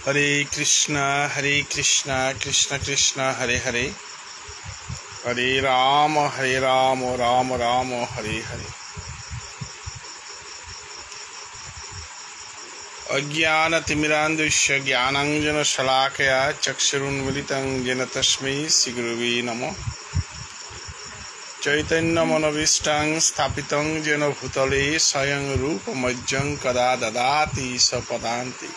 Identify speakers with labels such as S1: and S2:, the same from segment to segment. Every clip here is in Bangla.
S1: Hare Krishna, Krishna Krishna, Hare Hare, Hare Rama, Rama Rama, Hare Hare. Ajnanatimirandusya Jnananjana Shalakaya Chakshurunmilitam Jena Tasmai Shri Gurave Namo. Chaitanya Manavishtam Sthapitam Jena Bhutale Swayam Rupa Majjam Kada Dadati Sapadanti.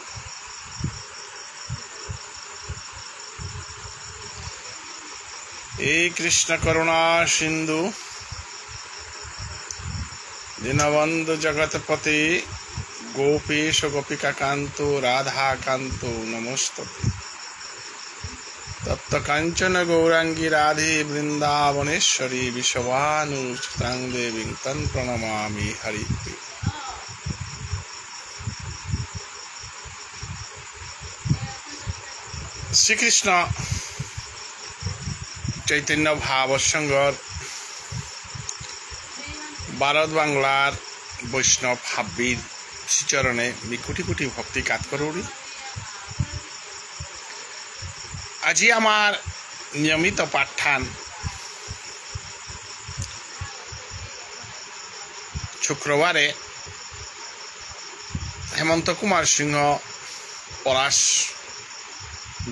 S1: He Krishna Karuna Sindhu Dinabandhu Jagatpati Gopesha Gopika Kanto Radha Kanto Namostate Tapta Kanchana Gaurangi Radhe Vrindavaneshwari Vishavanu Chitang Deving Tan Pranamami Hari. Sri Krishna Chaitanya ভাবসঙ্গর Bharat বাংলার বৈষ্ণব হাব্বির শ্রীচরণে মি কোটি কোটি ভক্তি কাজ করুড়ি আজি আমার নিয়মিত পাঠ্যান শুক্রবারে হেমন্ত কুমার সিংহ পলাশ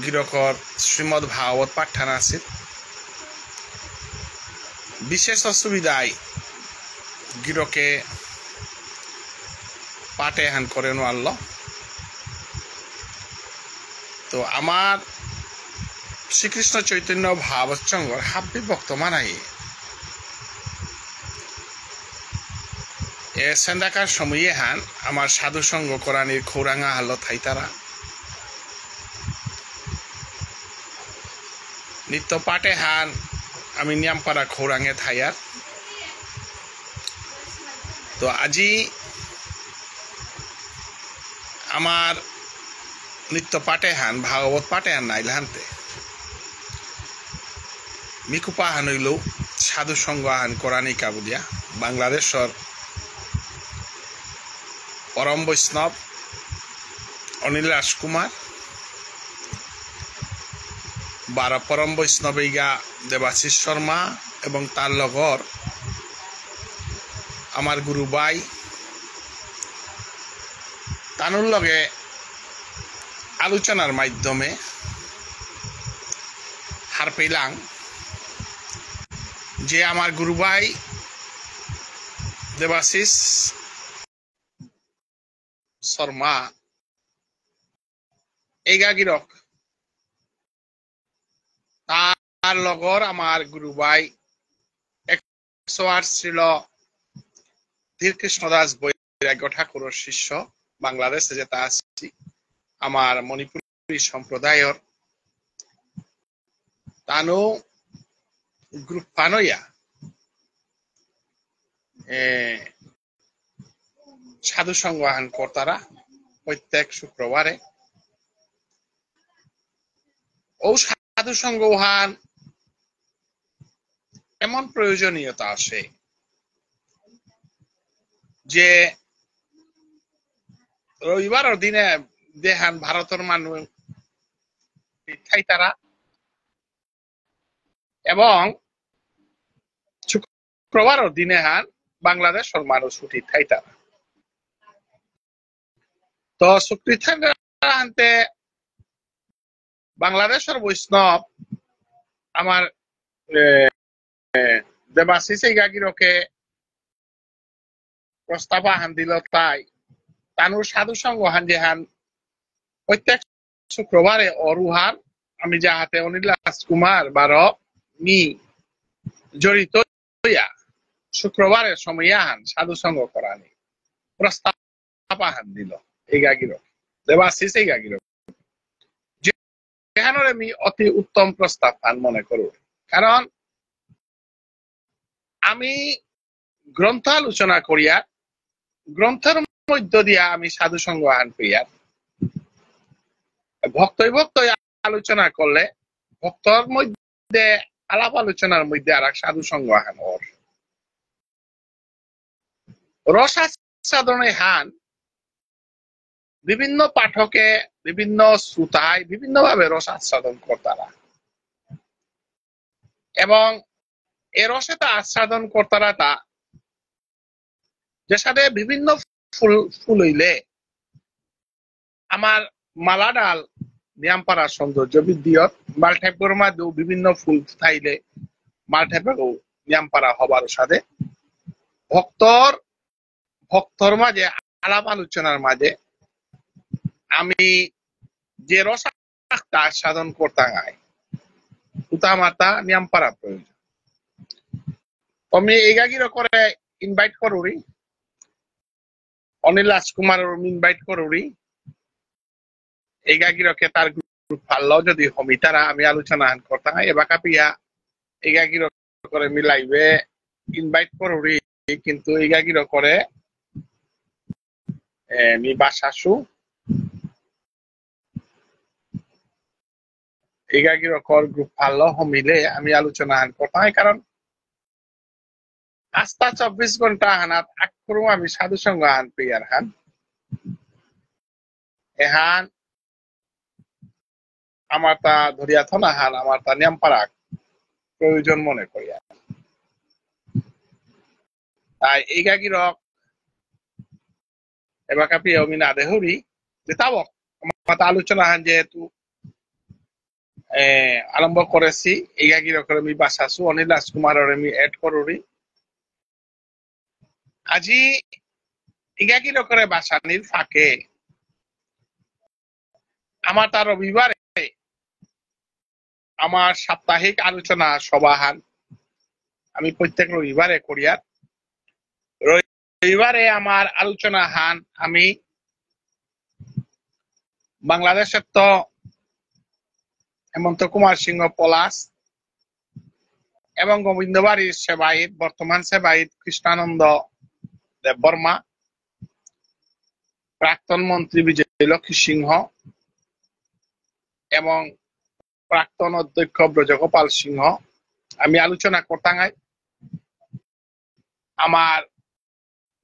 S1: গিরকর শ্রীমদ ভাগবত পাঠ্যান আছে বিশেষ অসুবিধায় গিরকে পাটে হান করে আনল তো আমার শ্রীকৃষ্ণ চৈতন্য ভাবসঙ্গর হাব্বি ভক্ত মানাই এ সেন্দাকার সময়ে হান আমার সাধু সঙ্গ করানির খৌরাঙা হাল থাইতারা নিত্য পাটে হান আমি নিয়ামপাড়া খৌরাঙে থাইয়ার তো আজি আমার নিত্য পাটে হান ভাগবত পাটে হান নাইল হানতে মিকুপা হান হইল সাধু সঙ্গ হান কোরআনী কাবুলিয়া বাংলাদেশর পরম বৈষ্ণব অনিল রাজকুমার বারা পরম বৈষ্ণবীগা দেবাশিস শর্মা এবং তার লগর আমার গুরু বাই তানুর লগে আলোচনার মাধ্যমে হার পেলাম যে আমার গুরু ভাই দেবাশিস শর্মা এগাগিরক তার লগর আমার গুরু ভাই 108 ছিল ধীরকৃষ্ণ দাস বৈরাগ্য ঠাকুরের শিষ্য বাংলাদেশে যেটা আসছি আমার মণিপুরী সম্প্রদায়ের তানো গ্রুপ পানইয়া সাধু সঙ্গ আহান কর্তারা প্রত্যেক শুক্রবারে ও সাধু সঙ্গ আহান এমন প্রয়োজনীয়তা আছে যে রবিবার দিনে দেহান ভারতের মানুষ তারা এবং শুক্রবার দিনে হান বাংলাদেশের মানুষ ছুটি থাই তারা তো ছুটি থাকতে বাংলাদেশের বৈষ্ণব আমার দেবাশিস গাগিরকে প্রস্তাব আহান দিল তাই তানুর সাধু সঙ্গ হান যে হান প্রত্যেক শুক্রবারে অরুহার আমি যাহাতে অনিল রাজকুমার বারো মি জড়িত শুক্রবারের সময় আহান সাধু সঙ্গ করানি প্রস্তাব আহান দিল এই গাগিরক দেবাশিস এই গাগিরক যেখানে আমি অতি উত্তম প্রস্তাব আন মনে করব কারণ আমি গ্রন্থ আলোচনা করিয়া গ্রন্থের মধ্য দিয়া আমি সাধু সঙ্গ আহান করিয়া ভক্তই আলোচনা করলে ভক্তর মধ্যে আলাপ আলোচনার মধ্যে আর এক সাধু সঙ্গ আহান রস আস্বাদনে হান বিভিন্ন পাঠকে বিভিন্ন শ্রোতায় বিভিন্নভাবে রস আস্বাদন করতারা এবং এ রসে তা আস্বাদন করতারা তা যে সাথে বিভিন্ন ফুল ফুল হইলে আমার মালা ডাল নিয়ামপাড়ার সৌন্দর্য বৃদ্ধি মালঠাইপের মাঝেও বিভিন্ন ফুল থাইলে মালঠাইপেও নিয়ামপাড়া হবার সাথে ভক্তর মাঝে আলাপ আলোচনার মাঝে আমি যে রস আস্বাদন করতাম উতা মাতা নিয়ামপাড়া প্রয়োজন আমি এগাগির করে ইনভাইট করুরি অনিল রাজকুমার ইনভাইট করুরি এগাগিরকে তার গ্রুপ পারলো যদি হমিতারা আমি আলোচনা করতাম এবার কাপিয়া এগাগির করে মিলাইবে ইনভাইট করুরি কিন্তু এগাগির করে মি বাসাসু এগাগির কর গ্রুপ পারলো হমিলে আমি আলোচনা করতাম কারণ আস্তা 24 ঘন্টা হানাত আক্রম আমি সাধু সঙ্গ হান পেয়ার হান এহান আমার তা ধরিয়া থনা হান আমার তা নিয়ামপাড়া প্রয়োজন মনে করিয়া তাই এগাগির এবার কাপিয়া আমি না দেহরি যে তাবক আমার তা আলোচনা হান যেহেতু আরম্ভ করেছি এগাগির করে আমি বাসাসু অনিল রাজকুমার আমি এড করুরি আজি এগাগির করে বাসানির ফাঁকে আমার তার রবিবারে আমার সাপ্তাহিক আলোচনা সভাহান আমি প্রত্যেক রবিবারে করিয়ার রবিবারে আমার আলোচনা হান আমি বাংলাদেশের তো হেমন্ত কুমার সিংহ পলাশ এবং গোবিন্দবাড়ির সেবায়িত বর্তমান সেবায়িত কৃষ্ণানন্দ দেববর্মা প্রাক্তন মন্ত্রী বিজয়লক্ষ্মী সিংহ এবং প্রাক্তন অধ্যক্ষ ব্রজগোপাল সিংহ আমি আলোচনা করতাম আমার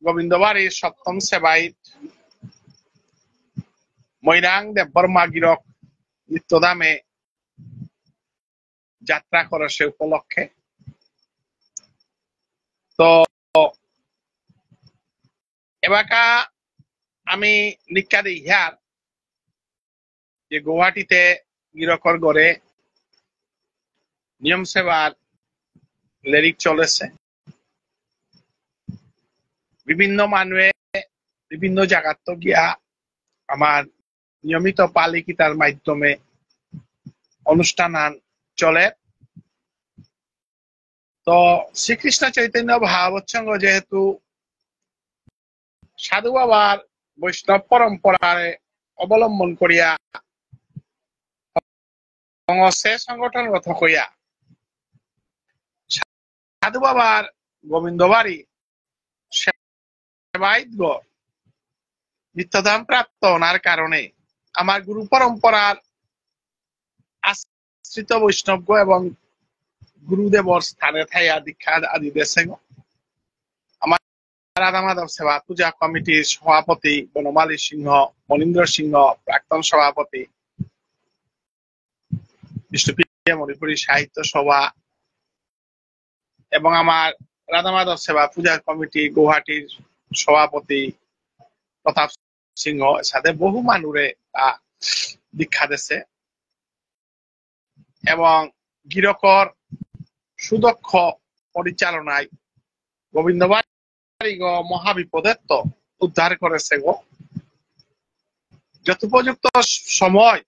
S1: গোবিন্দবাড়ির সপ্তম সেবায়িত মৈরাং দেববর্মা গিরক নিত্যদামে যাত্রা করে সে উপলক্ষে তো এবাকা আমি নিকা দিই হিয়ার যে গুয়াহাটিতে গিরকর গড়ে নিয়ম সেবার লিরিক চলেছে বিভিন্ন মানুষে বিভিন্ন জায়গাত গিয়া আমার নিয়মিত পালিকিতার মাধ্যমে অনুষ্ঠান চলে তো শ্রীকৃষ্ণ চৈতন্য ভাগবৎসঙ্গ যেহেতু সাধু বাবার বৈষ্ণব পরম্পরায় অবলম্বন করিয়া সে সংগঠনগত হইয়া সাধু বাবার গোবিন্দবাড়ি সেবায়িত নিত্যধাম প্রাপ্ত ওনার কারণে আমার গুরু পরম্পরার আশ্রিত বৈষ্ণব এবং গুরুদেবর স্থানে থাইয়া দীক্ষা আদি দেশে আমার রাধা মাধব সেবা পূজা কমিটির সভাপতি বনমালী সিংহ মনীন্দ্র সিংহ প্রাক্তন সভাপতি বিষ্ণুপ্রিয়া মণিপুরী সাহিত্য সভা এবং আমার রাধা মাধব সেবা পূজা কমিটি গুয়াহাটির সভাপতি প্রতাপ সিংহ সাথে বহু মানুষে তা দীক্ষা দিছে এবং গিরকর সুদক্ষ পরিচালনায় গোবিন্দবাড়ি মহাবিপদের তো উদ্ধার করেছে গো যথোপযুক্ত সময়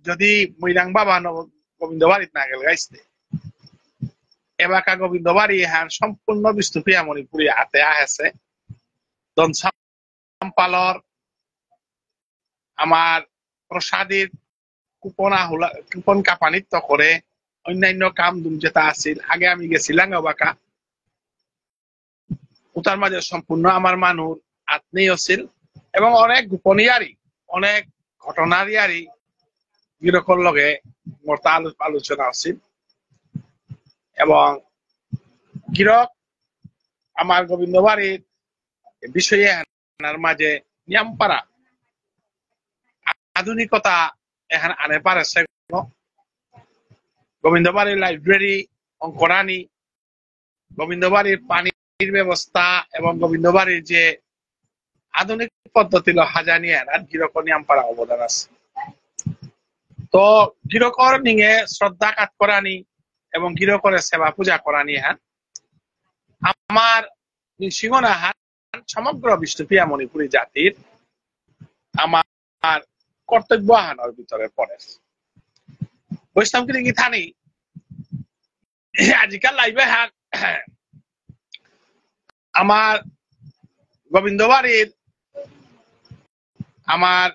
S1: যদি মৈরাং বাবা গোবিন্দবাড়ি না গেল গাইছে এবাকা গোবিন্দবাড়ি হ্যাঁ সম্পূর্ণ বিষ্ণুপ্রিয়া মণিপুরী হাতে আহেছে দনসাম্পালর আমার প্রসাদীর কুপন কাপানিত্ব করে অন্যান্য কাম দুম যেটা আছিল আগে আমি গেছিলাম বাকা ওটার মাঝে সম্পূর্ণ আমার মানুষ আত্মীয় ছিল এবং অনেক গোপনীয়ারি অনেক ঘটনারিয়ারি গিরকর লগে মোটা আলোচনা আছিল এবং গিরক আমার গোবিন্দবাড়ির বিষয়ে আনার মাঝে নিয়ামপাড়া আধুনিকতা এখানে আনে পারেছে গোবিন্দবাড়ির লাইব্রেরি অঙ্করানি গোবিন্দবাড়ির পানির ব্যবস্থা এবং গোবিন্দবাড়ির যে আধুনিক পদ্ধতি হাজানি আর গিরক নিয়ামপাড়া অবদান আছে তো গিরকর নিয়ে শ্রদ্ধা কাট করানি এবং গিরকরের সেবা পূজা করানি হ্যাঁ আমার সিংহনা হান সমগ্র বিষ্ণুপ্রিয়া মণিপুরী জাতির আমার কর্তব্য আহানোর ভিতরে পড়ে বৈষ্ণবগিরি কি থানি আজিকাল লাইবে হান আমার গোবিন্দবাড়ির আমার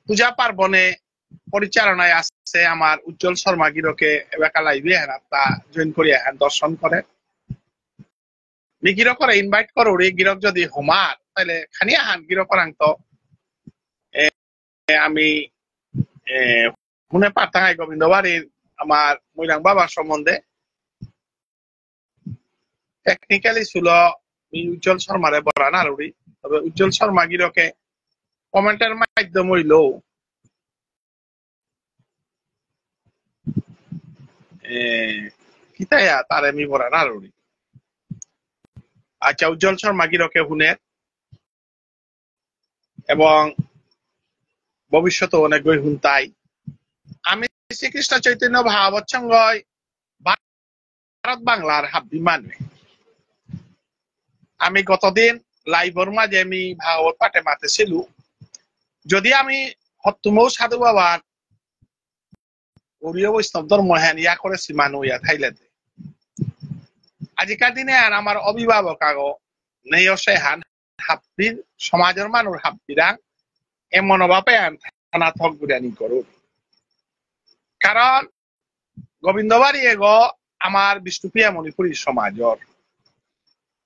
S1: পূজা পার্বণে পরিচালনায় আসছে আমার উজ্জ্বল শর্মা গিরকে এবার লাইবে হ্যাঁ তা জয়েন করি হ্যাঁ দর্শন করে গিরক করে ইনভাইট করো রে গিরক যদি হোমার তাহলে খানি আহান গিরক তো আমি শুনে পাঠাই গোবিন্দবাড়ির আমার মৈরাং বাবার সম্বন্ধে টেকনিক্যালি ছিল উজ্জ্বল শর্মারে বলা না রুড়ি তবে উজ্জ্বল শর্মা গিরকে কমেন্টের মাধ্যম হইল কিতায়া তার আমি বলা না রুড়ি আচ্ছা উজ্জ্বল শর্মা গিরকে শুনে এবং ভবিষ্যতে অনেক গই শুনতাই আমি শ্রীকৃষ্ণ চৈতন্য ভাগবত সঙ্গ ভারত বাংলার হাব্বি মানুষ আমি গতদিন লাইভর মাঝে আমি ভাগবত পাঠে মাতেছিল যদি আমি হত্তুমৌ সাধু বাবার গৌরীয় বৈষ্ণব ধর্ম হ্যান ইয়া করেছি মানুষ ইয়া থাইল্যান্ডে আজিকার দিনে আর আমার অভিভাবক আগো নেই হান হাব্বির সমাজের মানুষ হাব্বিরা এমন ভাবে থানা থক গুড়ানি করুন কারণ গোবিন্দবাড়ি এগো আমার বিষ্ণুপ্রিয়া মণিপুরী সমাজর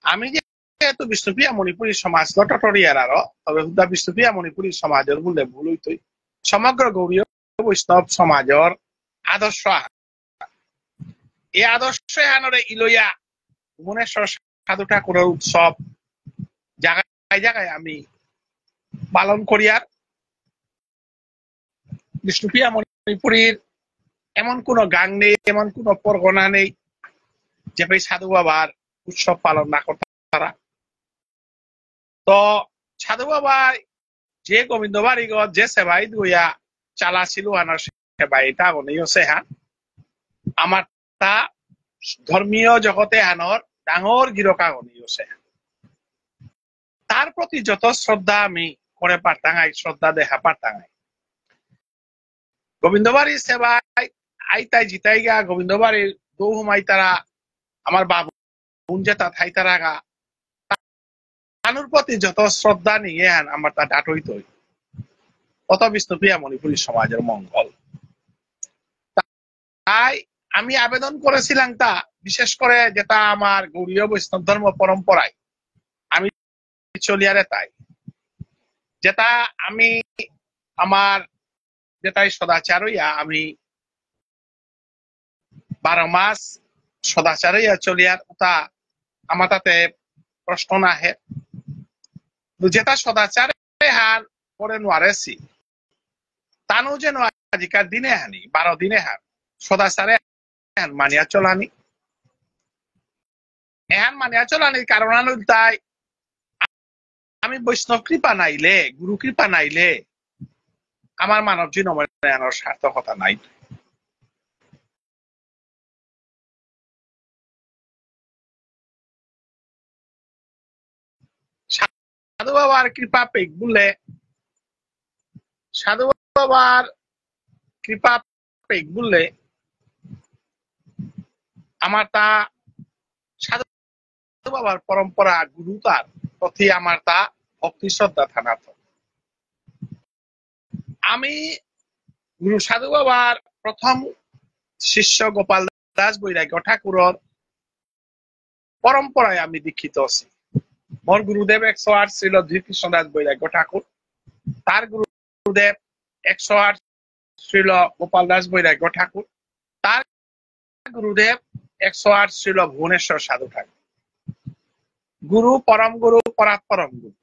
S1: আমি যেহেতু বিষ্ণুপ্রিয়া মণিপুরী সমাজ লটরিয়ার আরো তবে হুদা বিষ্ণুপ্রিয়া মণিপুরী সমাজের বললে ভুল হইতই সমগ্র গৌরীয় বৈষ্ণব সমাজর আদর্শ এই আদর্শ আনরে ইলইয়া ভুবনেশ্বর সাধু ঠাকুরের উৎসব জায়গায় জায়গায় আমি পালন করিয়ার বিষ্ণুপ্রিয়া মণিপুরীর এমন কোন গাং নেই এমন কোন পরগনা নেই যে ভাই সাধু বাবার উৎসব পালন না করতে পারা তো সাধু বাবা যে গোবিন্দবাড়ি যে সেবাই দুইয়া চালা ছিল আনার সেবাই এটা গনেও সে হান আমার তা ধর্মীয় জগতে হানর ডাঙর গিরকা গনেও সে তার প্রতি যত শ্রদ্ধা আমি করে পারতাঙাই শ্রদ্ধা দেখা পারতাঙাই গোবিন্দবাড়ির সেবায় আইতাই জিতাই গা গোবিন্দবাড়ির দৌহুমাই তারা আমার বাবু যেটা থাই তারা গা তানুর প্রতি যত শ্রদ্ধা নিয়ে আন আমার তা ডাটই তৈ অত বিষ্ণুপ্রিয়া মণিপুরী সমাজের মঙ্গল তাই আমি আবেদন করেছিলাম তা বিশেষ করে যেটা আমার গৌরীয় বৈষ্ণব ধর্ম পরম্পরায় আমি চলিয়ারে তাই যেটা আমি আমার যেটাই সদাচার হইয়া আমি 12 মাস সদাচার হইয়া চলিয়ার তা আমার তাতে প্রশ্ন না হে যেটা সদাচার হার করে নোয়ারেছি তানু যেন আজিকার দিনে হানি 12 দিনে হার সদাচারে মানিয়া চলানি এহান মানিয়া চলানির কারণ তাই আমি বৈষ্ণব কৃপা নাইলে গুরু কৃপা নাইলে আমার মানব জীবনের সার্থকতা নাই সাধু বাবার কৃপা পেক বললে সাধু বাবার কৃপা পেক বললে আমার তা সাধু বাবার পরম্পরা গুরু তার প্রতি আমার তা ভক্তি শ্রদ্ধা থানাত আমি গুরু সাধু বাবার প্রথম শিষ্য গোপাল দাস বৈরাগ্য ঠাকুরের পরম্পরায় আমি দীক্ষিত আছি মোর গুরুদেব 108 শ্রীল ধীকৃষ্ণ দাস বৈরাগ্য ঠাকুর তার গুরুদেব 108 শ্রীল গোপাল দাস বৈরাগ্য ঠাকুর তার গুরুদেব 108 শ্রীল ভুবনেশ্বর সাধু ঠাকুর গুরু পরম গুরু পরাৎ পরম গুরু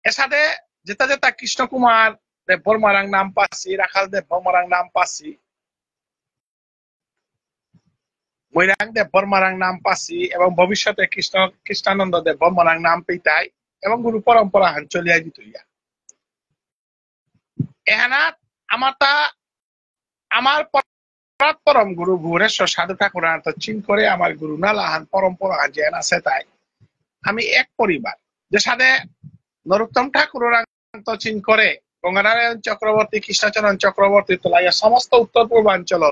S1: এসাদে যেটা যেটা কৃষ্ণ কুমার দেব বর্মারাং নাম পাচ্ছি রাখাল দেব বর্মারাং নাম পাচ্ছি মৈরাং দেব বর্মারাং নাম পাচ্ছি এবং ভবিষ্যতে কৃষ্ণানন্দ দেব বর্মারাং নাম পেতাই এবং গুরু পরম্পরা হান চলিয়া দিত ইয়া এহানাত আমার পরাৎ পরম গুরু ভুবনেশ্বর সাধু ঠাকুর চিন করে আমার গুরু নালাহান পরম্পরা যে আছে তাই আমি এক পরিবার যে সাথে নরোত্তম ঠাকুর চিন করে গঙ্গানারায়ণ চক্রবর্তী কৃষ্ণচরণ চক্রবর্তী তোলাইয়া সমস্ত উত্তর পূর্বাঞ্চল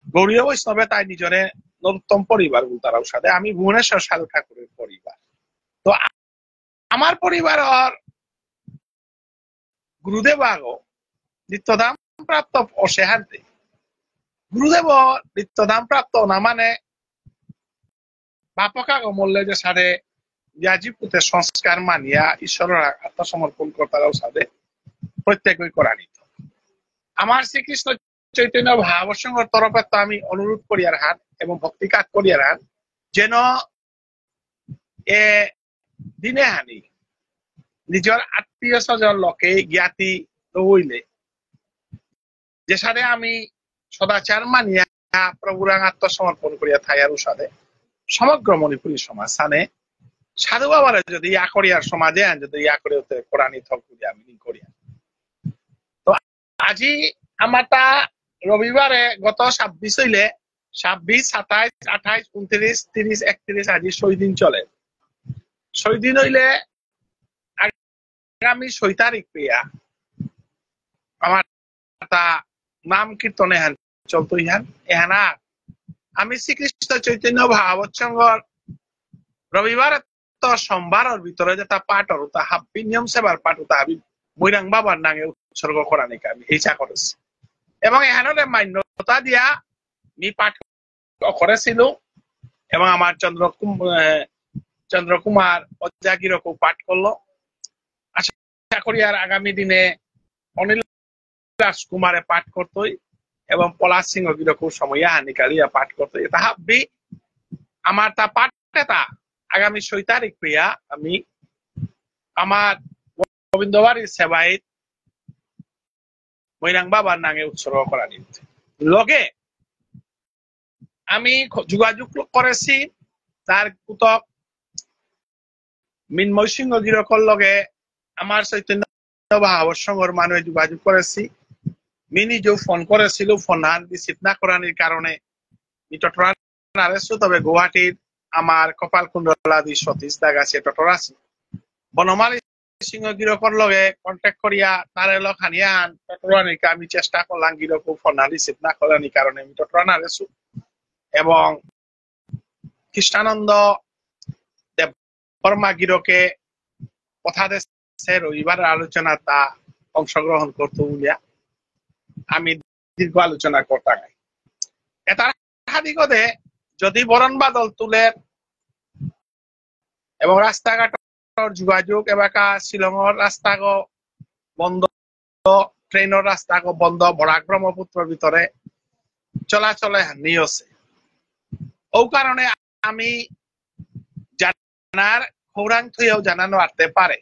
S1: গৌরীয় বৈষ্ণবে তাই নিজরে নরোত্তম পরিবার তারাও সাথে আমি ভুবনেশ্বর সাধু ঠাকুরের পরিবার তো আমার পরিবারের গুরুদেব আগ নিত্যধাম প্রাপ্ত অসেহান্তে গুরুদেব নিত্যধাম প্রাপ্ত না মানে বাপকাগ মল্লে যে সাথে ইয়াজিপুতে সংস্কার মানিয়া ঈশ্বরের আত্মসমর্পণ করতারাও সাথে প্রত্যেকই করা নিত আমার শ্রীকৃষ্ণ চৈতন্য ভাবসংঘর তরফে তো আমি অনুরোধ করিয়ার হান এবং ভক্তিকাত করিয়ার হান যেন এ দিনে হানি নিজের আত্মীয় স্বজন লোকে জ্ঞাতি হইলে যে সাথে আমি সদাচার মানিয়া প্রভুরাং আত্মসমর্পণ করিয়া থাইয়ার সাথে সমগ্র মণিপুরী সমাজ সানে সাধু বাবার যদি ইয়া করিয়ার সমাজে যদি ইয়া করে কোরআনী থক আমি করিয়া তো আজি আমারটা রবিবারে গত 26 হইলে 26, 27, 28, 29, 30, 31 আজি 6 দিন চলে 6 দিন হইলে আগামী 6 তারিখ পেয়া আমার নাম কীর্তনে হান চলতো ইহান এহানা আমি শ্রীকৃষ্ণ চৈতন্য ভাগবত সংঘর রবিবার তো সোমবারের ভিতরে যেটা পাঠ হল তা হাব্বি নিয়ম সেবার পাঠ হতা আমি মৈরাং বাবার নামে উৎসর্গ করা নাকি আমি ইচ্ছা করেছি এবং এখানে মান্যতা দিয়া আমি পাঠ করেছিল এবং আমার চন্দ্রকুমার অজাগিরকও পাঠ করলো আশা করি আর আগামী দিনে অনিল রাজকুমারে পাঠ করতোই এবং পলাশ সিংহ গিরকও সময় হানিকালিয়া পাঠ করতোই এটা হাব্বি আমার তা পাঠটা আগামী 6 তারিখ পেয়া আমি আমার গোবিন্দবাড়ির সেবায় মৈরাং বাবার নামে উৎসর্গ করা নিতে লগে আমি যোগাযোগ করেছি তার কুতক মিনময় সিংহ গিরকর লগে আমার চৈতন্য ভাগবত সংঘর মানুষ যোগাযোগ করেছি মিনি যে ফোন করেছিল ফোন রিসিভ না করার কারণে তবে গুয়াহাটির আমার কপাল কুণ্ডলাদি সতীশ দাগ আছে টটরা বনমালী সিংহ গিরকর লগে কন্ট্যাক্ট করিয়া তারে লগ হানিয়ান টটরানিকে আমি চেষ্টা করলাম গিরক ফোন রিসিভ না করার কারণে আমি টটরা নারেছু এবং কৃষ্ণানন্দ দেব বর্মা গিরকে কথা দেশে রবিবারের আলোচনা তা অংশগ্রহণ করতো বলিয়া আমি দীর্ঘ আলোচনা করতাম এটা হাদিগদে যদি বরণ বাদল তুলে এবং রাস্তাঘাটর যোগাযোগ এবাকা শিলংর রাস্তা বন্ধ ট্রেনের রাস্তা বন্ধ বরাক ব্রহ্মপুত্রের ভিতরে চলাচলে হানি আছে ও কারণে আমি জানার খৌরাং থইয়াও জানানো আসতে পারে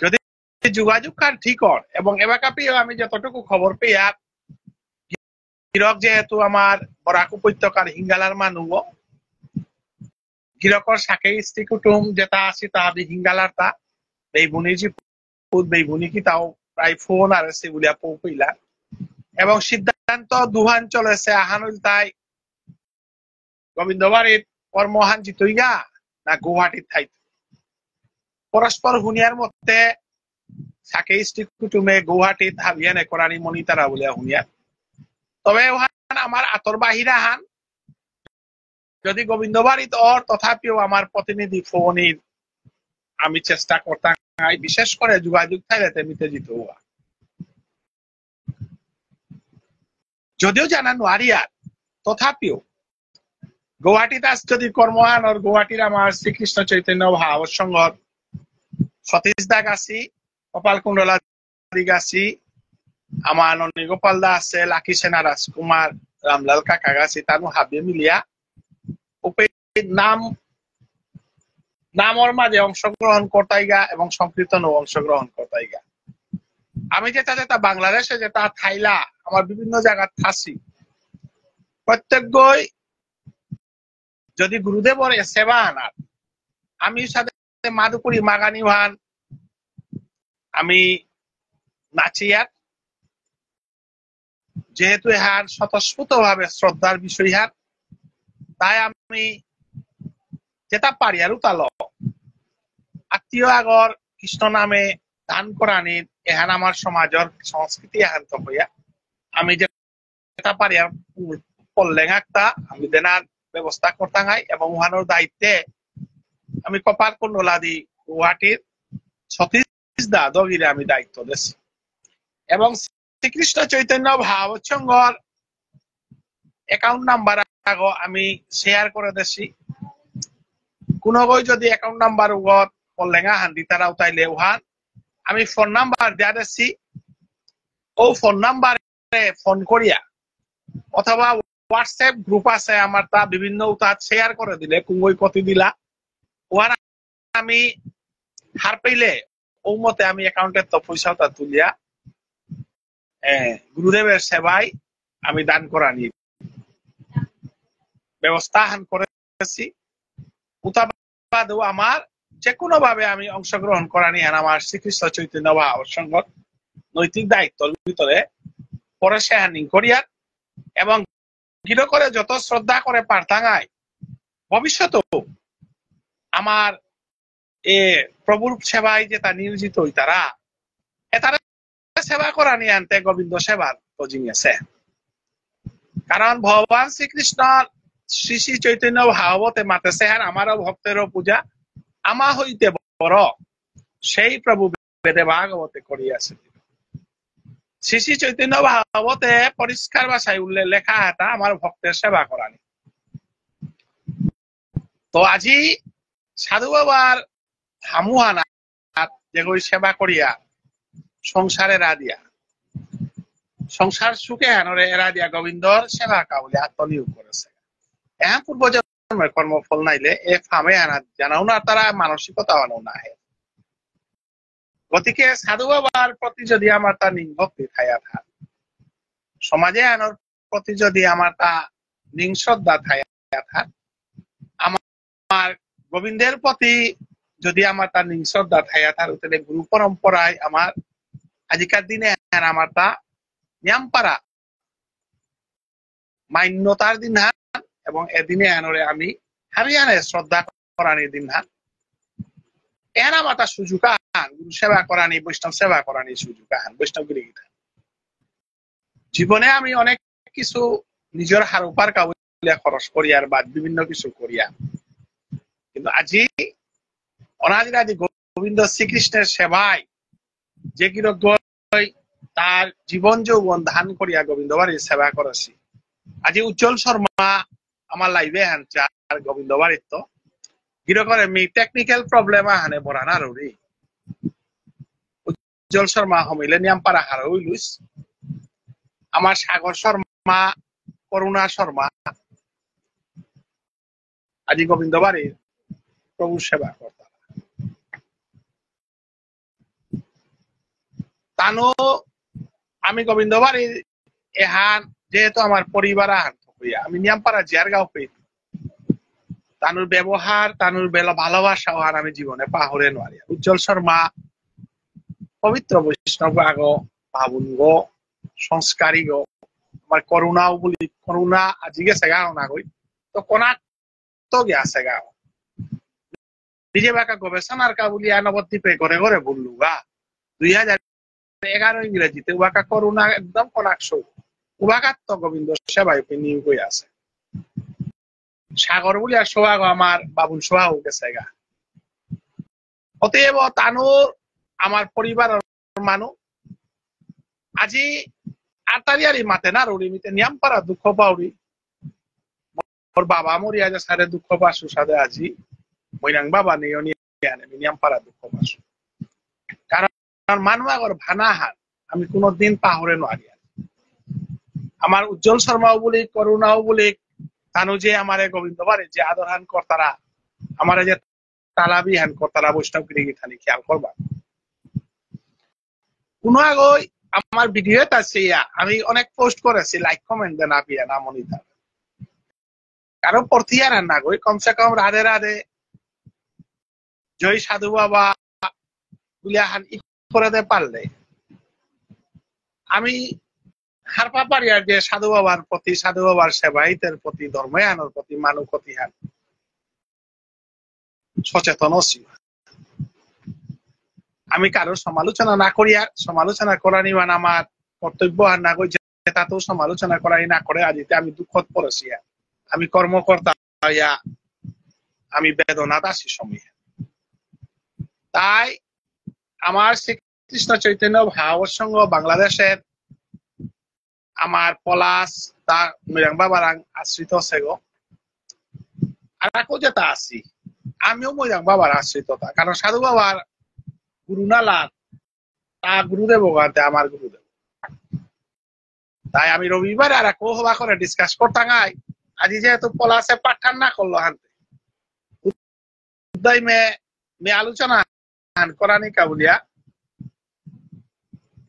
S1: যদি যোগাযোগ কার ঠিক হয় এবং এবাকা পেয়েও আমি যতটুকু খবর পেয়ে গিরক যেহেতু আমার বরাক উপত্যকার হিঙ্গালার মানুষ গিরকর সাকে স্ত্রী কুটুম যেটা আছে তা হিঙ্গালার তা বেইবুনি জি বেইবুনি কি তাও প্রায় ফোন আর আছে বলিয়া পৌঁইলা এবং সিদ্ধান্ত দুহান চলেছে আহানুল তাই গোবিন্দবাড়ির কর্মহান জিতইগা না গুয়াহাটির থাই পরস্পর হুনিয়ার মধ্যে সাকে স্ত্রী কুটুমে গুয়াহাটিত হাবিয়ানে করানি মনিতারা বলিয়া হুনিয়া তবে আমার আতর বাহিরা হান যদি গোবিন্দবাড়িত তথাপিও আমার প্রতিনিধি ফোনির আমি চেষ্টা করতাম বিশেষ করে যোগাযোগ থাকলে তেমিতে জিত হওয়া যদিও জানা নোয়ারি আর তথাপিও গুয়াহাটিতে আজ যদি কর্মহান আর গুয়াহাটির আমার শ্রীকৃষ্ণ চৈতন্য ভাগবত সংঘর সতীশ দাগ আছি কপাল কুণ্ডলা দিগ আছি আমার ননী গোপাল দা আছে লাকি সেনা রাজকুমার রামলাল কাকা গাছি তানু হাবিয়ে মিলিয়া নাম নামর মাঝে অংশগ্রহণ করতাইগা এবং সংকীর্তন অংশগ্রহণ করতাইগা। আমি যেটা যেটা বাংলাদেশে যেটা থাইলা আমার বিভিন্ন জায়গা থাসি প্রত্যেকই যদি গুরুদেবর সেবা আনার আমি সাথে মাদুপুরি মাগানি ভান আমি নাচিয়ার যেহেতু ইহার স্বতঃস্ফূর্ত ভাবে শ্রদ্ধার বিষয় ইহার তাই আমি যেটা পারি আর তাল আত্মীয় আগর কৃষ্ণ নামে দান করানির এহান আমার সমাজের সংস্কৃতি এহান তো হইয়া আমি যেটা পারি আর পড়লেন একটা আমি দেনার ব্যবস্থা করতাঙাই এবং উহানোর দায়িত্বে আমি কপার কুণ্ডলাদি গুয়াহাটির সতীশ দা দগিরে আমি দায়িত্ব দিয়েছি এবং শ্রীকৃষ্ণ চৈতন্য ভাবসঙ্গর অ্যাকাউন্ট নাম্বার আগো আমি শেয়ার করে দিছি কোনো বই যদি অ্যাকাউন্ট নাম্বার উগত পড়লেঙা হান্দি তারাও তাইলে উহান আমি ফোন নাম্বার দেয়া দিছি ও ফোন নাম্বারে ফোন করিয়া অথবা হোয়াটসঅ্যাপ গ্রুপ আছে আমার তা বিভিন্ন উতাত শেয়ার করে দিলে কুঙ্গই কতি দিলা ওয়ার আমি হার পেলে ও মতে আমি অ্যাকাউন্টের তো পয়সাটা তুলিয়া গুরুদেবের সেবায় আমি দান করানি ব্যবস্থা হান করেছি উতাবাদও আমার যে কোনো ভাবে আমি অংশগ্রহণ করানি হান আমার শ্রীকৃষ্ণ চৈতন্য ভাবসঙ্গ নৈতিক দায়িত্বের ভিতরে পরে সে হ্যান্ডিং করিয়ার এবং গিরো করে যত শ্রদ্ধা করে পারতাঙায় ভবিষ্যতেও আমার প্রভুর সেবায় যেটা নিয়োজিত হই তারা এটারে সেবা করা নিয়ে আনতে গোবিন্দ সেবার তজিং আছে কারণ ভগবান শ্রীকৃষ্ণর শ্রী শ্রী চৈতন্য ভাগবতে মাতেছে আর আমারও ভক্তেরও পূজা আমা হইতে বড় সেই প্রভু বেদে ভাগবতে করিয়াছে শ্রী শ্রী চৈতন্য ভাগবতে পরিষ্কার ভাষায় উল্লেখ লেখা এটা আমার ভক্তের সেবা করানি তো আজি সাধু বাবার হামুহানা যেগুলি সেবা করিয়া সংসারে এরা দিয়া সংসার সুখে হানরে এরা দিয়া গোবিন্দর সেবা কাউলে আত্মনিয়োগ করেছে এখন পূর্ব জন্মের কর্মফল নাইলে এ ফামে আনা জানাও না তারা মানসিকতা আনাও না হে গতিকে সাধু বাবার প্রতি যদি আমার তা নিভক্তি থাইয়া থাক সমাজে আনোর প্রতি যদি আমার তা নিঃশ্রদ্ধা থাইয়া থাক আমার গোবিন্দের প্রতি যদি আমার তা নিঃশ্রদ্ধা থাইয়া থাক তাহলে গুরু পরম্পরায় আমার আজিকার দিনে আমার তা নিয়ামপাড়া মান্যতার দিন হান এবং এদিনে আনরে আমি হারিয়ানে শ্রদ্ধা করানি দিন হান এর আমার তা সুযোগ আন গুরু সেবা করানি বৈষ্ণব সেবা করানি সুযোগ আন বৈষ্ণবগিরি জীবনে আমি অনেক কিছু নিজের হার উপার কাবুলিয়া খরচ করিয়ার বা বিভিন্ন কিছু করিয়া কিন্তু আজি অনাদির আদি গোবিন্দ শ্রীকৃষ্ণের সেবায় যে কিরক তার জীবন যৌবন ধান করিয়া গোবিন্দ বাড়ির সেবা করেছি আজি উজ্জ্বল শর্মা আমার লাইভে আনচার গোবিন্দ বাড়ির তো গিরো করে মি টেকনিক্যাল প্রবলেম আহানে বরানা রুরি উজ্জ্বল শর্মা হমিলে নিয়ামপাড়া হার হইলুস আমার সাগর শর্মা করুণা শর্মা আজি গোবিন্দ বাড়ির প্রভু সেবা করতাম তানো আমি গোবিন্দ বাড়ির এহান যেহেতু আমার পরিবার আহান আমি নিয়ামপাড়া জিয়ারগাঁও পেয়ে তানুর ব্যবহার তানুর ভালোবাসা আর আমি জীবনে পাহরে নোয়ারি উজ্জ্বল শর্মা পবিত্র বৈষ্ণব আগ ভাবুন গো সংস্কারী গো আমার করুণাও বলি করুণা আজি গেছে গাও না গই তো কোনাক তো গেছে গাও নিজে বাঁকা গবেষণার কা বলি নবদ্বীপে ঘরে ঘরে বললু গা 2011 ইংরেজিতে উবাকা করুণা একদম কোনাকশো উবাকাত তো গোবিন্দ সেবায় নিয়োগ হয়ে আছে সাগর বলি আর সোহাগ আমার বাবুল সোহাগ গেছে গা অতএব তানুর আমার পরিবারের মানুষ আজি আতারিয়ারি মাতে না রুড়িমিতে নিয়ামপাড়া দুঃখ পাউরি ওর বাবা মরিয়া যে সারে দুঃখ পাশু সাথে আজি মৈরাং বাবা নিয়ে নিয়ামপাড়া দুঃখ পাশু কারণ মানুষ আগর ভানা হান আমি কোনোদিন পাহরে নোয়ারি আমার উজ্জ্বল শর্মাও বলি করুণাও বলি তানু যে আমারে গোবিন্দ বাড়ি যে আদর হান কর্তারা আমারে যে তালাবি হান কর্তারা বৈষ্ণব গিরি থানি খেয়াল করবা কোন আগই আমার ভিডিওতে আছে আমি অনেক পোস্ট করেছি লাইক কমেন্ট দেন আপিয়া না মনিতা কারো প্রতিয়ার না গই কমসে কম রাধে রাধে জয় সাধু বাবা গুলিয়া হান করে দে পারলে আমি হারপা পারি আর যে সাধু বাবার প্রতি সাধু বাবার সেবাইতের প্রতি ধর্মায়নের প্রতি মানবতি হান সচেতন ছিল আমি কারো সমালোচনা না করি আর সমালোচনা করানি মানে আমার কর্তব্য আর না কই তাতেও সমালোচনা করাই না করে আজিতে আমি দুঃখত পড়েছি আমি কর্মকর্তা হইয়া আমি বেদনাত আছি সময় তাই আমার শ্রীকৃষ্ণ চৈতন্য ভাগবত সংঘ বাংলাদেশের আমার পলাশ তা মৃগাং বাবার আশ্রিত আছে গো আর আকো যেটা আছি আমিও মৃগাং বাবার আশ্রিত কারণ সাধু বাবার গুরু নালা তা গুরুদেব গাতে আমার গুরুদেব তাই আমি রবিবার আর আকো হবা করে ডিসকাস করতাম আজি যেহেতু পলাশে পাঠান না করলো হানতে মে আলোচনা হান করানি কাবুলিয়া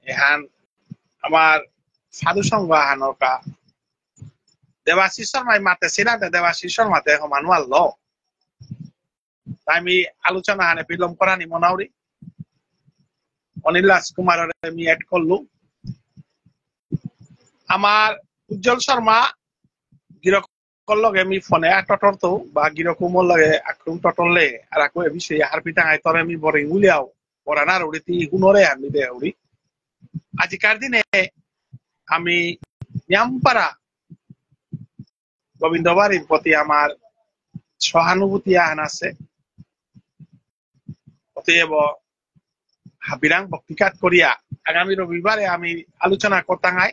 S1: এহান আমার সাধু সংঘ হানকা দেবাশিস শর্মাই মাতেছি না দেবাশিস শর্মাতে সমান মারল তাই আমি আলোচনা হানে বিলম্ব করানি মনাউরি অনিল রাজকুমারের আমি এড করলু আমার উজ্জ্বল শর্মা গিরকর লগে আমি ফোনে টটরতো বা গিরকুমর লগে আক্রম টটরলে আর আকো এ বিষয়ে হার পিটাঙাই তরে আমি বরিং উলিয়াও বরানার উড়িতি হুনরে আমি দে উড়ি আজিকার দিনে আমি নিয়ামপাড়া গোবিন্দ বাড়ির প্রতি আমার সহানুভূতি আহান আছে অতএব হাবিরাং বক্তিকাত করিয়া আগামী রবিবারে আমি আলোচনা করতাঙাই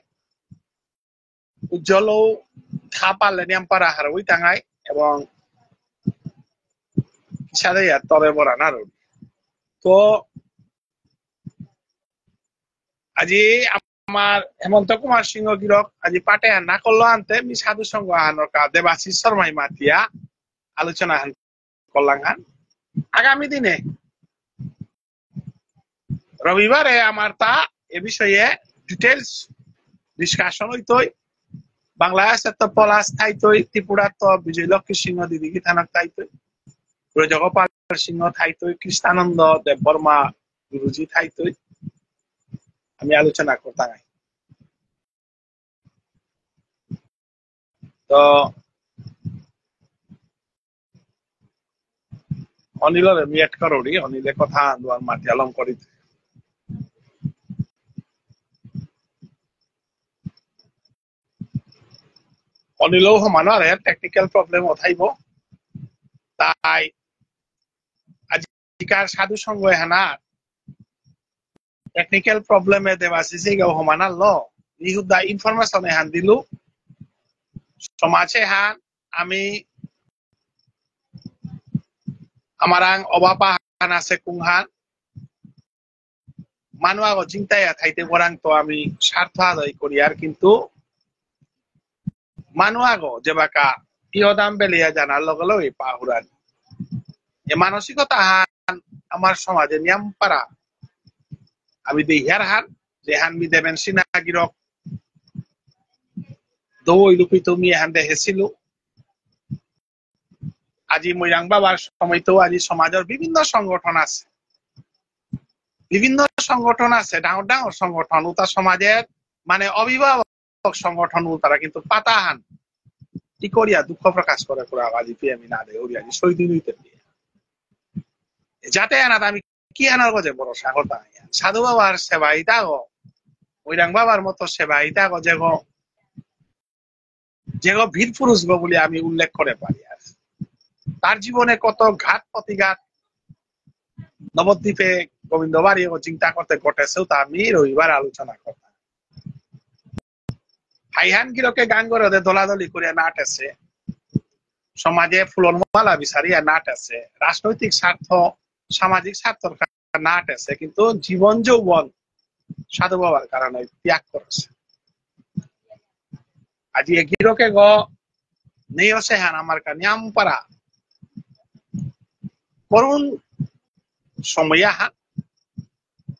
S1: উজ্জ্বলও থা পারলে নিয়ামপাড়া হার ওই টাঙাই এবং সাথে তরে বরানার তো আজি আমার হেমন্ত কুমার সিংহ গিরক আজি পাটে না করলো আনতে মি সাধু সংঘ আহানকা দেবাশিস শর্মাই মাতিয়া আলোচনা করলাম আগামী দিনে রবিবারে আমার তা এ বিষয়ে ডিটেলস ডিসকাশন হইতই বাংলাদেশের তো পলাশ থাইতই ত্রিপুরার তো বিজয়লক্ষ্মী সিংহ দিদি থানাক থাইতই ব্রজগোপাল সিংহ থাইতই কৃষ্ণানন্দ দেববর্মা গুরুজি থাইতই আমি আলোচনা করতাম তো অনিলর আমি এড করি অনিলে কথা দুয়ার মাটি আলম করি অনিলও সমানৰ টেকনিক্যাল প্রবলেম উঠাইব তাই আজিকার সাধু সংঘ হানা টেকনিক্যাল প্রবলেমে দেবাশিসে গাও সমানার ল নিহুদা ইনফরমেশন হান দিলু সমাজে হান আমি আমার অবাপা হান আছে কুংহান মানুষ চিন্তায় থাইতে বরাং তো আমি স্বার্থ আদায় করি আর কিন্তু মানুষ যেবাকা ইহদাম বেলিয়া জানার লগে লগে পাহুরান এ মানসিকতা হান আমার সমাজে নিয়ম পারা আমি দেহিয়ার হান যে হান মি দেবেন সিনা গিরক দৌই লুপি তুমি হান দেখেছিল আজি মৈরাং বাবার সময়তেও আজি সমাজের বিভিন্ন সংগঠন আছে ডাঙর ডাঙর সংগঠন উতা সমাজের মানে অভিভাবক সংগঠন তারা কিন্তু পাতা হান কি করিয়া দুঃখ প্রকাশ করে আজি আমি না দে ওরি আজি সই দিন হইতে দিয়ে যাতে আনাত আমি কি আনার গজে বড় সাগর সাধু বাবার সেবা ইতা গো মৈরাং বাবার মতো সেবা ইতা গো যে গো বীর পুরুষ গো বলে আমি উল্লেখ করে পারি আর তার জীবনে কত ঘাত প্রতিঘাত নবদ্বীপে গোবিন্দ বাড়ি চিন্তা করতে ঘটেছেও তা আমি রবিবার আলোচনা করতাম হাইহান গিরকে গান করে দোলাদলি করে নাট আছে সমাজে ফুলন মালা বিচারিয়া নাট আছে রাজনৈতিক স্বার্থ সামাজিক স্বার্থর নাট আছে কিন্তু জীবন যৌবন সাধু বাবার কারণে ত্যাগ করেছে আজি গিরকে গ নেই সেহান আমার কানিয়াম পারা করুন সময় হান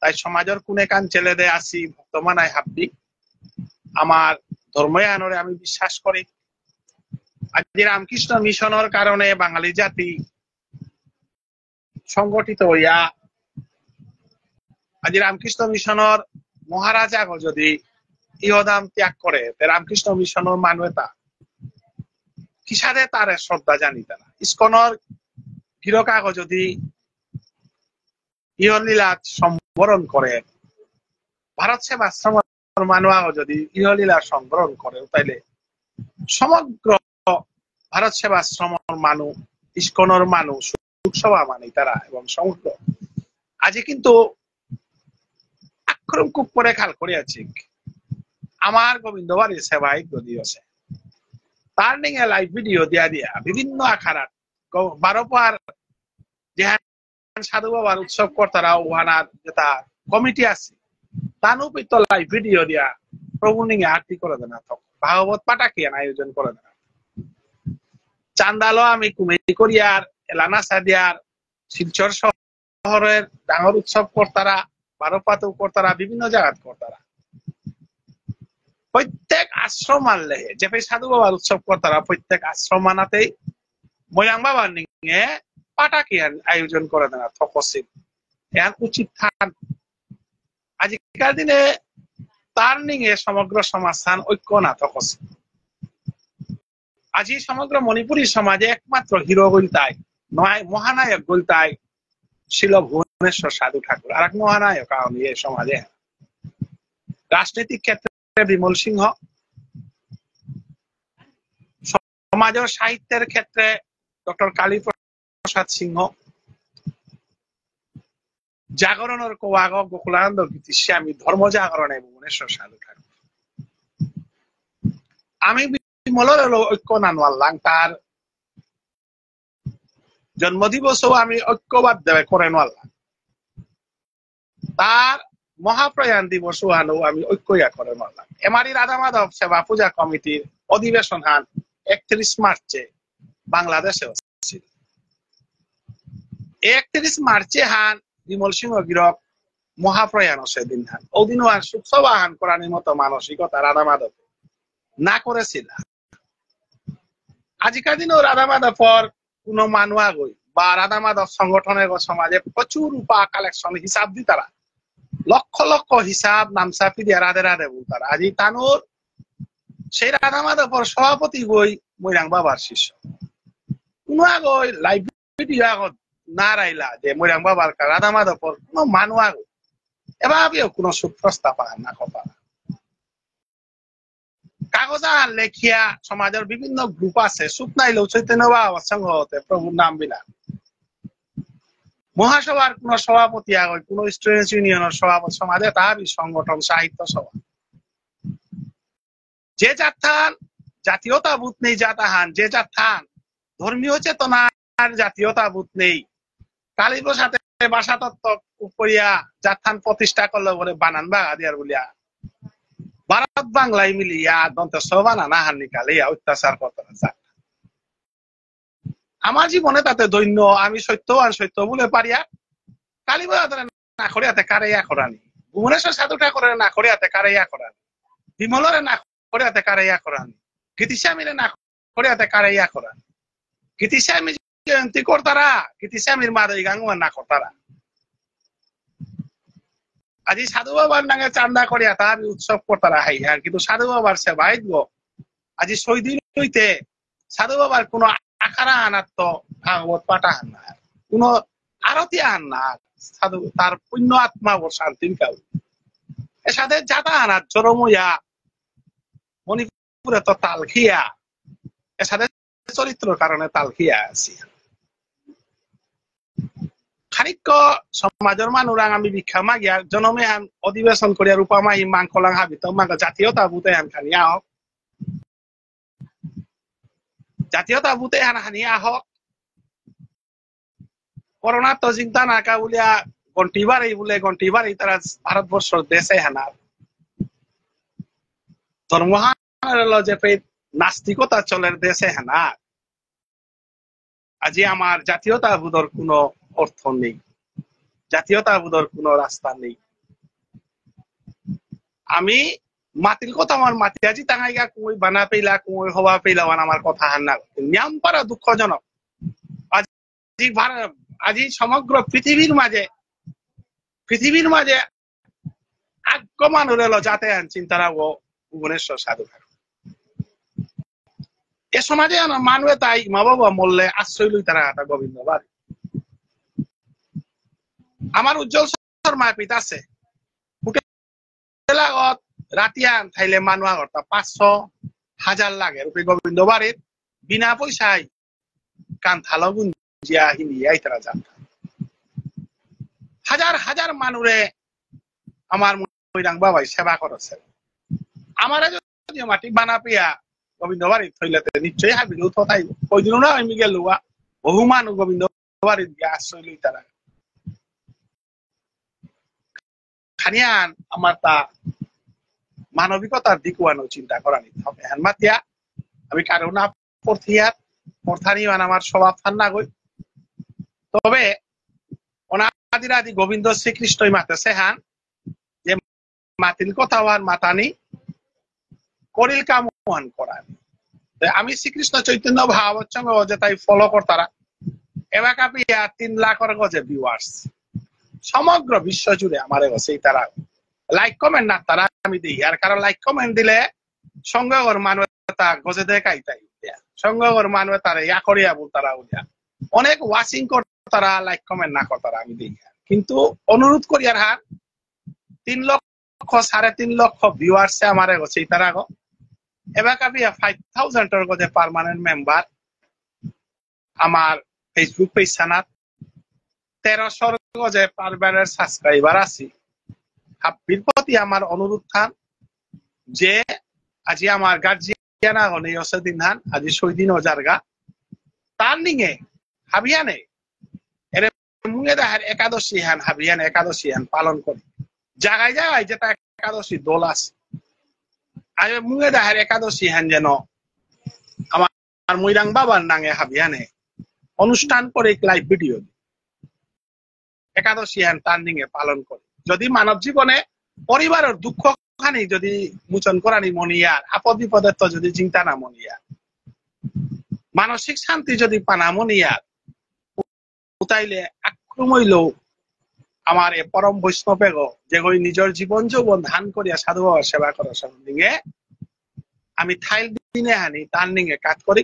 S1: তাই সমাজের কোনে কান ছেলে দে আসি বর্তমানায় হাব্বি আমার ধর্ময়ানরে আমি বিশ্বাস করি আজ রামকৃষ্ণ মিশনের কারণে বাঙালি জাতি সংগঠিত হইয়া আজ রামকৃষ্ণ মিশনের মহারাজা যদি ইহদাম ত্যাগ করে রামকৃষ্ণ মিশনের মানবতা কিসারে তার শ্রদ্ধা জানিতে না ইস্কনের গিরকাগ যদি ইহলীলা সম্বরণ করে ভারত সেবাশ্রমের মানুষ যদি ইহলীলা সংবরণ করে তাইলে সমগ্র ভারত সেবাশ্রমের মানুষ ইস্কনের মানুষ সুখসভা মানে তারা এবং সমগ্র আজি কিন্তু আক্রম খুব করে খাল করিয়াছি আমার গোবিন্দ বাড়ি সেবাই গদি আছে তার নিয়ে লাইভ ভিডিও দিয়া দিয়া বিভিন্ন আখাড়াত 12 পার যে সাধু বাবার উৎসব কর্তারা ওহানার যেটা কমিটি আছে তানু পিত লাইভ ভিডিও দিয়া প্রভু নিয়ে আরতি করে দেনা ভাগবত পাঠাকি আয়োজন করে দেনা চান্দালো আমি কুমেরি করিয়ার এলানা সাদিয়ার শিলচর শহরের ডাঙর উৎসব কর্তারা 12 পাত কর্তারা বিভিন্ন জায়গাত কর্তারা প্রত্যেক আশ্রম আনলে যে সাধু বাবার উৎসব কর্তারা প্রত্যেক আশ্রম আনাতেই ময়াং বাবার নিয়ে পাটাকি আয়োজন করে দেনা তপসিল এখন উচিত থান আজকাল দিনে তার নিয়ে সমগ্র সমাজস্থান ঐক্য না তপসিল আজি সমগ্র মণিপুরী সমাজে একমাত্র হিরো গলতায় নয় মহানায়ক গলতায় ছিল ভুবনেশ্বর সাধু ঠাকুর আর এক মহানায়ক আমি এই সমাজে রাজনৈতিক ক্ষেত্রে বিমল সিংহ সমাজের সাহিত্যের ক্ষেত্রে ডক্টর কালীপ্রসাদ সিংহ জাগরণের কোয়াগ গোকুলানন্দ গীতিস্বামী ধর্ম জাগরণে ভুবনেশ্বর সাধু ঠাকুর আমি বিমলের ঐক্য নানওয়াল্লাং তার জন্মদিবসও আমি ঐক্যবাদ দেবে করে নোয়াল্লাম তার মহাপ্রয়াণ দিবস হানো আমি ঐক্যয়া করে নোয়াল্লাম এমারি রাধা মাধব সেবা পূজা কমিটির অধিবেশন হান 31 মার্চে বাংলাদেশে ছিল 31 মার্চে হান বিমল সিংহ গিরক মহাপ্রয়াণ সেদিন হান ওদিনও হান সুখসভা হান করার মতো মানসিকতা রাধা মাধব না করেছিল আজিকার দিনেও রাধা মাধবর কোন মানুয়া গই বা রাধা মাধব সংগঠনের সমাজে প্রচুর রূপা কালেকশন হিসাব দি তারা লক্ষ লক্ষ হিসাব নামসাফি দিয়ে রাধে রাধে বলতারা আজি তানুর সেই রাধা মাধবর সভাপতি গই মৈরাং বাবার শিষ্য কোন আগই লাইভ ভিডিও আগত না রাইলা যে মৈরাং বাবার রাধা মাধবর কোন মানুয়া গই এভাবেও কোন সুপ্রস্তাব না কথা কাগজা লেখিয়া সমাজের বিভিন্ন গ্রুপ আছে সুখ নাইলেও চৈতন্য বাবার সঙ্গ হতে প্রভুর নাম বিনা মহাসভার কোন সভাপতি আগে কোন স্টুডেন্টস ইউনিয়নের সভাপতি সমাজে তার সংগঠন সাহিত্য সভা যে যাত্রান জাতীয়তাবোধ নেই যাতাহান যে যাত্রান ধর্মীয় চেতনার জাতীয়তাবোধ নেই কালীপ্রসাদের ভাষা তত্ত্ব উপরিয়া যাত্রান প্রতিষ্ঠা করলে বলে বানান বাগা দিয়ার বলিয়া ভারত বাংলায় মিলিয়া দন্ত সবানা না হান নিকালিয়া অত্যাচার করতে যাক আমার জীবনে তাতে দৈন্য আমি সত্যবান সত্য বলে পারিয়া কালীবাজারে না করিয়াতে কারাইয়া করানি ভুবনেশ্বর সাধু ঠাকুরের না করিয়াতে কারাইয়া করানি বিমলরে না করিয়াতে কারাইয়া করানি গীতিস্বামীরে না করিয়াতে কারাইয়া করানি গীতিস্বামী জয়ন্তী করতারা গীতিস্বামীর মাদই গাঙ্গুয়ার না করতারা আজি সাধু বাবার নাগে চান্দা করিয়া তার উৎসব করতারা হাইয়া কিন্তু সাধু বাবার সেবাই গো আজি সৈদিন হইতে সাধু বাবার কোন আখারা আনার তো ভাগবত পাঠা হান না কোন আরতি আন না সাধু তার পুণ্য আত্মা ও শান্তি কাউ এর সাথে যাতা আনার জরমইয়া মণিপুরে তো তালখিয়া এর সাথে চরিত্র কারণে তালখিয়া আছি খানিক সমাজের মানুষ আমি ভিক্ষা মাগিয়া জনমে আন অধিবেশন করিয়া রূপামাহি মাংকলাং হাবিত মাগ জাতীয়তাবোধে আন খানি আহক জাতীয়তাবোধে আন হানি আহক করোনা তো চিন্তা নাকা বলিয়া গন্টি বাড়ি তারা ভারতবর্ষের দেশে হানার ধর্মহান যে নাস্তিকতা চলের দেশে হেনা আজি আমার জাতীয়তাবোধের কোনো অর্থ নেই, জাতীয়তাবোধের কোনো রাস্তা নেই। আমি মাতির কথা আমার মাতি আজি টাঙাইগা কুই বানা পেলা কুই হওয়া পেলা আমার কথা হান্না নিয়ম পারা দুঃখজনক। আজি আজি সমগ্র পৃথিবীর মাঝে আগমান হলো যাতে চিন্তারা ও ভুবনেশ্বর সাধু এ সমাজে মানুষে তাই মা বাবা মরলে আশ্রয় লই তারা হাতা গোবিন্দ বাড়ি। আমার উজ্জ্বল শর্মা পিত আছে হোটেল রাতিয়ান থাইলে মানুষ আগত 500,000 লাগে রূপে গোবিন্দ বাড়ির বিনা পয়সায় কান থালো গুঞ্জিয়া হিন্দি আইতারা যান। হাজার হাজার মানুষে আমার মৈরাং বাবাই সেবা করেছে। আমার যদি মাটি বানা পিয়া গোবিন্দ বাড়ি থইলেতে নিশ্চয়ই হাবিল থাইব কইদিন না আমি গেলুয়া বহু মানুষ গোবিন্দ বাড়ি গিয়ে আশ্রয় লই তারা খানিয়ান আমার তা মানবিকতার দিকুয়ানো চিন্তা করা নিতে হবে। হ্যান মাতিয়া আমি কারো না পড়থানি আমার স্বভাব ঠান্না গই তবে অনাদির আদি গোবিন্দ শ্রীকৃষ্ণই মাতেছে হান যে মাতিল কথা আর মাতানি করিল কামান করার। আমি শ্রীকৃষ্ণ চৈতন্য ভাবচ্ছঙ্গ যে তাই ফলো করতারা এবার কাপিয়া 3 লাখের গজে ভিউয়ার্স সমগ্র বিশ্ব জুড়ে আমার সেই তারা লাইক কমেন্ট না তারা আমি দিই আর কারণ লাইক কমেন্ট দিলে সঙ্গর মানুষ তা গজে দেখাই তাই সঙ্গর মানুষ তারা ইয়া করিয়া বল তারা উলিয়া অনেক ওয়াচিং কর তারা লাইক কমেন্ট না করতারা আমি দিই কিন্তু অনুরোধ করি আর হার 3 লক্ষ 3.5 লক্ষ ভিউয়ার্সে আমার সেই তারা গো এবার কাপিয়া 5,000 গজে পার্মানেন্ট মেম্বার আমার ফেসবুক পেজ সানাত 1300 গজে পারবারের সাবস্ক্রাইবার আছি। হাব্বির প্রতি আমার অনুরোধ থান যে আজি আমার গার্জিয়ান আগনে দিন হান আজি 6 দিন জারগা তার নিঙে হাবিয়ানে এর মুঙে দেখার একাদশী হান হাবিয়ান একাদশী হান পালন করি জায়গায় জায়গায় যেটা একাদশী দোল আছে আর মুঙে দেখার একাদশী হান যেন আমার মৈরাং বাবার নাঙে হাবিয়ানে অনুষ্ঠান করে লাইভ ভিডিও একাদশী হান তার নিঙে পালন করি। যদি মানব জীবনে পরিবারের দুঃখ খানি যদি মোচন করানি মনিয়ার আপদ বিপদের তো যদি চিন্তা না মনিয়ার মানসিক শান্তি যদি পানা মনিয়ার উতাইলে আক্রমইল আমার এ পরম বৈষ্ণবেগ যে নিজের জীবন যৌবন ধান করিয়া সাধু বাবার সেবা করার সঙ্গে আমি থাইল দিনে হানি তার নিঙে কাজ করি।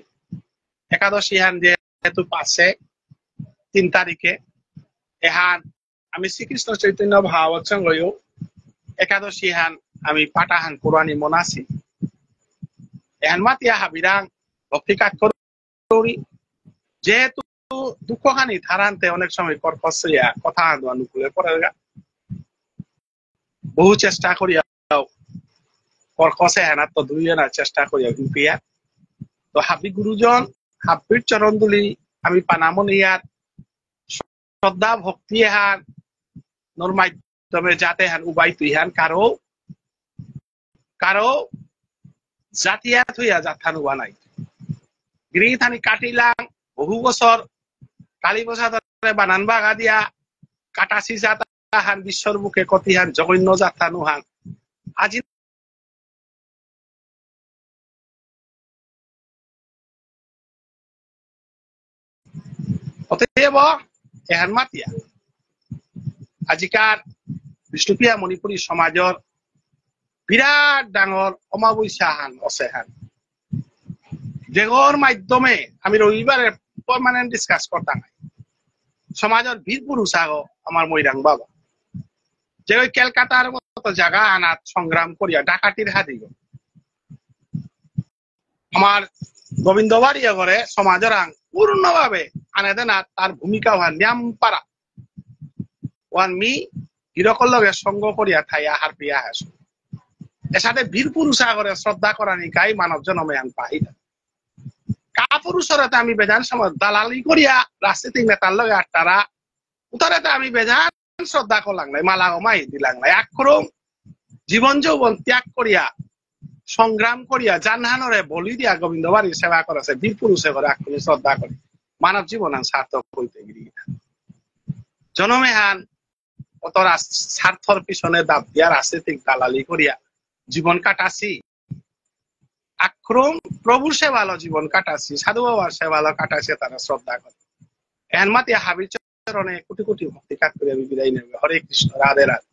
S1: একাদশী হান যেহেতু পাশে 3 তারিখে এহান আমি শ্রীকৃষ্ণ চৈতন্য ভাবচ্ছঙ্গ একাদশী হান আমি পাটাহান কোরআনি মনাসি এহান মাতিয়া হাবিরাং ভক্তি কাজ করি যেহেতু দুঃখখানি ধারান্তে অনেক সময় কর্কশিয়া কথা অনুকূলে পড়ে বহু চেষ্টা করিয়া কর্কশে হেনার তো দুই না চেষ্টা করিয়া গুপিয়া তো হাবি গুরুজন হাব্বির চরণ দুলি আমি পানামনিয়ার শ্রদ্ধা ভক্তি হান নোর মাধ্যমে যাতে হান উবাই তুই হান কারো জাতিয়া থইয়া যাথান উবা নাই গৃহীথানি কাটিলাম বহু বছর কালী প্রসাদে বানান বাগা দিয়া কাটাছি যাতা হান বিশ্বর বুকে কতিহান জঘন্য যাথানু হান আজি অতএব এহান মাতিয়া আজিকার বিষ্ণুপ্রিয়া মণিপুরী সমাজৰ বিরাট ডাঙর অমাবস্যা হান আছে হান যেগর মাধ্যমে আমি রবিবারে পার্মানেন্ট ডিসকাস করতাম সমাজের বীর পুরুষ আগো আমার মৈরাং বাবা যে ওই ক্যালকাটার মতো জায়গা আনাত সংগ্রাম করিয়া ডাকাতির হাতি আমার গোবিন্দ বাড়িয়া ঘরে সমাজের আং পূর্ণভাবে আনে দেনা তার ভূমিকা হওয়া নিয়ম পারা ওয়ান মি হিরকর লগে সঙ্গ করিয়া ঠাই আহার পিয়া হাস এর সাথে বীর পুরুষ আগরে শ্রদ্ধা করা নিকাই মানব জনমে আং পাহিদা কা পুরুষের আমি বেজান সময় দালালি করিয়া রাজনীতিক নেতার লগে আটটারা উতারে আমি বেজান শ্রদ্ধা করলাম নাই মালা মাই দিলাম নাই আক্রম জীবন যৌবন ত্যাগ করিয়া সংগ্রাম করিয়া জানহানরে বলি দিয়া গোবিন্দ বাড়ি সেবা করেছে বীর পুরুষে করে আকুলি শ্রদ্ধা করে মানব জীবন সার্থক হইতে গিয়ে জনমেহান অতরা স্বার্থর পিছনে দাব দিয়া রাজনৈতিক দালালি করিয়া জীবন কাটাছি আক্রম প্রভুর সেবালো জীবন কাটাছি সাধু বাবার সেবালো কাটাছে তারা শ্রদ্ধা করে এন মাতিয়া হাবির চরণে কোটি কোটি ভক্তি কাজ করে আমি বিদায় নেবে হরে কৃষ্ণ রাধে রাধে